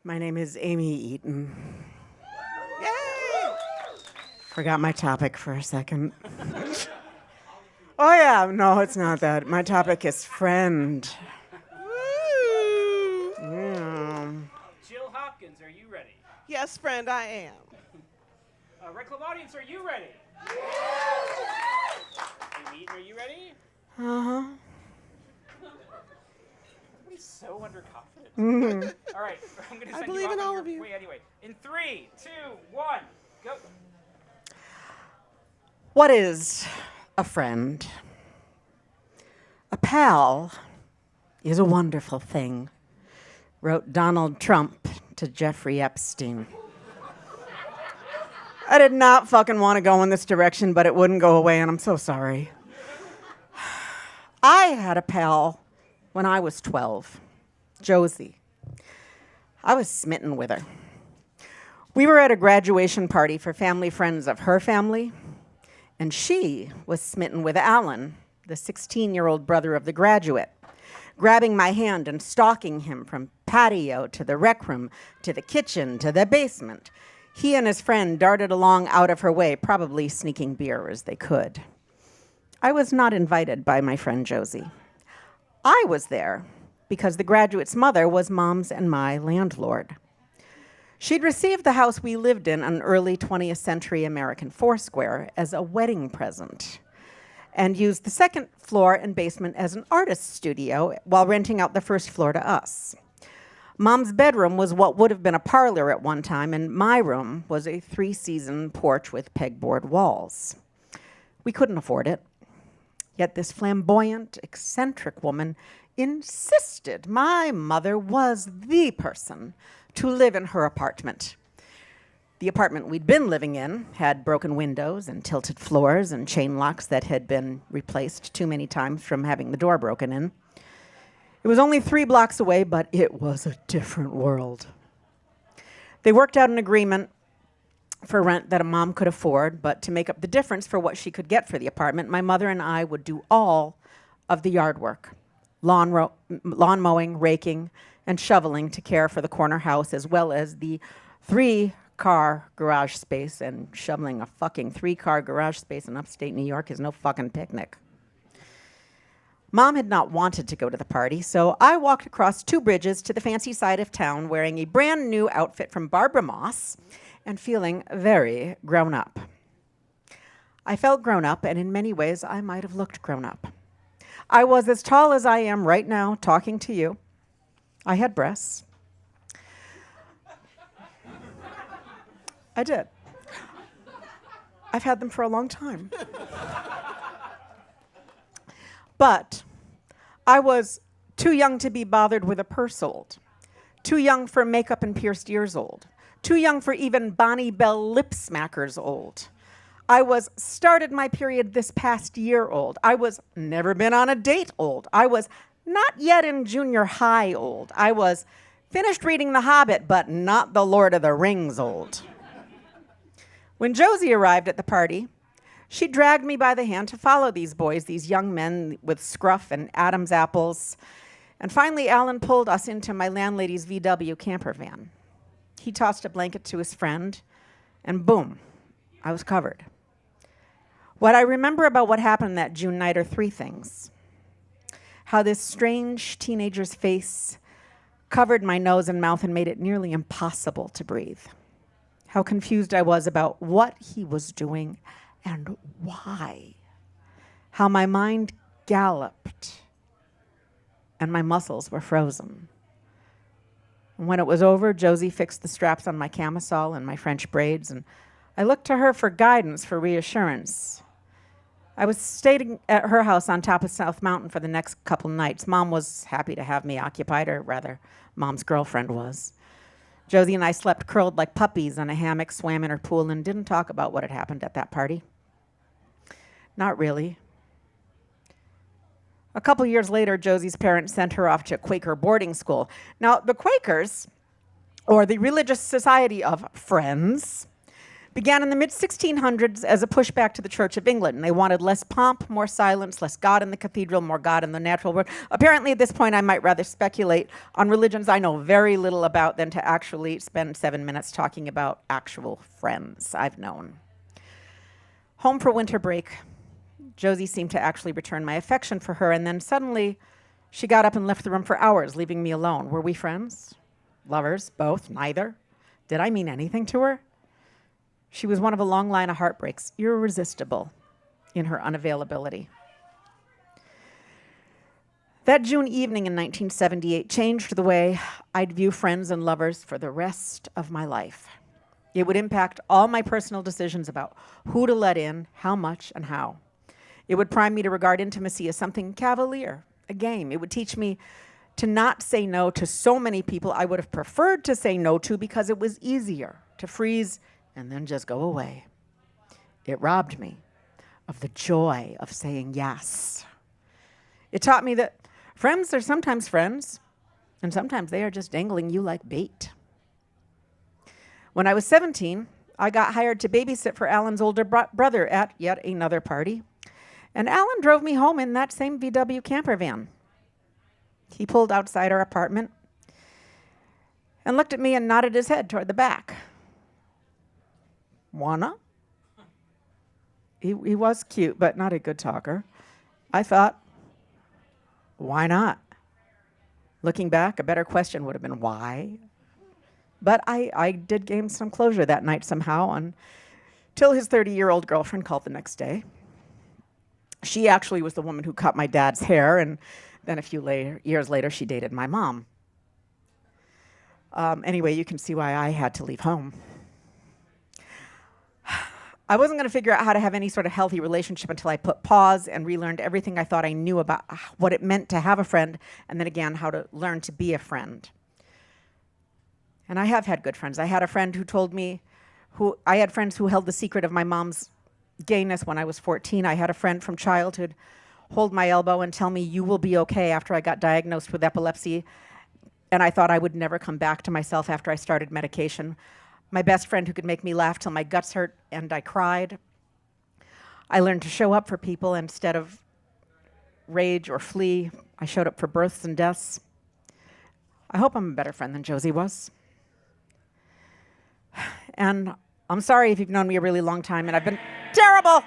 My name is Amy Eaton. Yay! Forgot my topic for a second. Oh yeah, no, it's not that. My topic is friend. Woo! Yeah. Jill Hopkins, are you ready? Yes, friend, I am. Red Club audience, are you ready? Amy Eaton, are you ready? Uh-huh. Everybody's so underconfident. All right, I'm going to send believe you off in on all your of you. way anyway. In 3, 2, 1, go. What is a friend? A pal is a wonderful thing, wrote Donald Trump to Jeffrey Epstein. I did not fucking want to go in this direction, but it wouldn't go away, and I'm so sorry. I had a pal when I was 12, Josie. I was smitten with her. We were at a graduation party for family friends of her family, and she was smitten with Alan, the 16-year-old brother of the graduate, grabbing my hand and stalking him from patio to the rec room to the kitchen to the basement. He and his friend darted along out of her way, probably sneaking beer as they could. I was not invited by my friend Josie. I was there because the graduate's mother was Mom's and my landlord. She'd received the house we lived in on early 20th century American Foursquare as a wedding present and used the second floor and basement as an artist's studio while renting out the first floor to us. Mom's bedroom was what would have been a parlor at one time, and my room was a 3-season porch with pegboard walls. We couldn't afford it. Yet this flamboyant, eccentric woman insisted my mother was the person to live in her apartment. The apartment we'd been living in had broken windows and tilted floors and chain locks that had been replaced too many times from having the door broken in. It was only 3 blocks away, but it was a different world. They worked out an agreement for rent that a mom could afford, but to make up the difference for what she could get for the apartment, my mother and I would do all of the yard work, lawn mowing, raking, and shoveling to care for the corner house, as well as the 3-car garage space, and shoveling a fucking 3-car garage space in upstate New York is no fucking picnic. Mom had not wanted to go to the party, so I walked across 2 bridges to the fancy side of town wearing a brand new outfit from Barbara Moss and feeling very grown up. I felt grown up, and in many ways, I might have looked grown up. I was as tall as I am right now, talking to you. I had breasts. I did. I've had them for a long time. But I was too young to be bothered with a purse old, too young for makeup and pierced ears old, too young for even Bonnie Bell lip smackers old. I was started my period this past year old. I was never been on a date old. I was not yet in junior high old. I was finished reading The Hobbit, but not The Lord of the Rings old. When Josie arrived at the party, she dragged me by the hand to follow these boys, these young men with scruff and Adam's apples. And finally, Alan pulled us into my landlady's VW camper van. He tossed a blanket to his friend, and boom, I was covered. What I remember about what happened that June night are 3 things. How this strange teenager's face covered my nose and mouth and made it nearly impossible to breathe. How confused I was about what he was doing and why. How my mind galloped and my muscles were frozen. And when it was over, Josie fixed the straps on my camisole and my French braids, and I looked to her for guidance, for reassurance. I was staying at her house on top of South Mountain for the next couple nights. Mom was happy to have me occupied, or rather, Mom's girlfriend was. Josie and I slept curled like puppies on a hammock, swam in her pool, and didn't talk about what had happened at that party. Not really. A couple years later, Josie's parents sent her off to Quaker boarding school. Now, the Quakers, or the Religious Society of Friends, began in the mid-1600s as a pushback to the Church of England. They wanted less pomp, more silence, less God in the cathedral, more God in the natural world. Apparently, at this point, I might rather speculate on religions I know very little about than to actually spend 7 minutes talking about actual friends I've known. Home for winter break, Josie seemed to actually return my affection for her, and then suddenly she got up and left the room for hours, leaving me alone. Were we friends? Lovers? Both? Neither? Did I mean anything to her? She was one of a long line of heartbreaks, irresistible in her unavailability. That June evening in 1978 changed the way I'd view friends and lovers for the rest of my life. It would impact all my personal decisions about who to let in, how much, and how. It would prime me to regard intimacy as something cavalier, a game. It would teach me to not say no to so many people I would have preferred to say no to because it was easier to freeze and then just go away. It robbed me of the joy of saying yes. It taught me that friends are sometimes friends, and sometimes they are just dangling you like bait. When I was 17, I got hired to babysit for Alan's older brother at yet another party, and Alan drove me home in that same VW camper van. He pulled outside our apartment and looked at me and nodded his head toward the back. Wanna? He was cute, but not a good talker. I thought, why not? Looking back, a better question would have been why? But I did gain some closure that night somehow until his 30-year-old girlfriend called the next day. She actually was the woman who cut my dad's hair, and then a few years later, she dated my mom. Anyway, you can see why I had to leave home. I wasn't going to figure out how to have any sort of healthy relationship until I put pause and relearned everything I thought I knew about what it meant to have a friend, and then again, how to learn to be a friend. And I have had good friends. I had a friend who told me, I had friends who held the secret of my mom's gayness when I was 14. I had a friend from childhood hold my elbow and tell me, you will be okay, after I got diagnosed with epilepsy. And I thought I would never come back to myself after I started medication. My best friend who could make me laugh till my guts hurt and I cried. I learned to show up for people instead of rage or flee. I showed up for births and deaths. I hope I'm a better friend than Josie was. And I'm sorry if you've known me a really long time and I've been terrible.